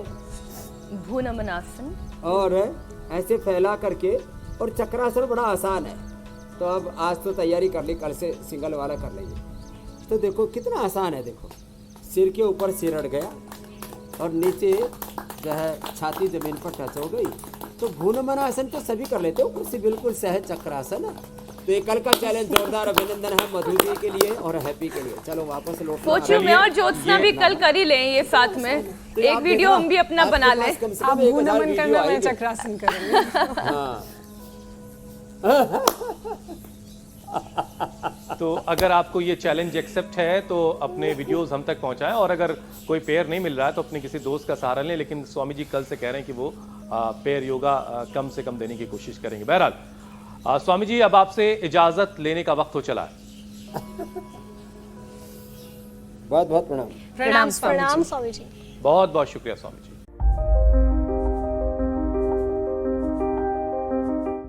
भूनमनासन। और ऐसे फैला करके, और चक्रासन बड़ा आसान है। तो अब आज तो तैयारी कर ली, कल से सिंगल वाला कर लेंगे। तो देखो कितना आसान है। देखो सिर के ऊपर सिर अड़ गया और नीचे जो है छाती जमीन पर टच हो गई। तो भूनमनासन तो सभी कर लेते हो, ऊपर से बिल्कुल सहज चक्रासन है। तो ये कल का चैलेंज जोरदार अभिनंदन है मधु जी के लिए और हैप्पी के लिए। चलो वापस लौट। सोचू मैं और ज्योत्सना भी कल कर ही लें ये साथ में, एक वीडियो हम भी अपना बना लें। आप भूनमन करना, मैं चक्रासन करूंगी। हाँ। तो अगर आपको ये चैलेंज एक्सेप्ट है तो अपने वीडियोस हम तक पहुंचाएं, और अगर कोई पेयर नहीं मिल रहा है तो अपने किसी दोस्त का सहारा लें। लेकिन स्वामी जी कल से कह रहे हैं कि वो पेयर योगा कम से कम देने की कोशिश करेंगे। बहरहाल स्वामी जी अब आपसे इजाजत लेने का वक्त हो चला है। बहुत बहुत प्रणाम। प्रणाम स्वामी जी। प्रणाम स्वामी जी। बहुत बहुत शुक्रिया स्वामी जी।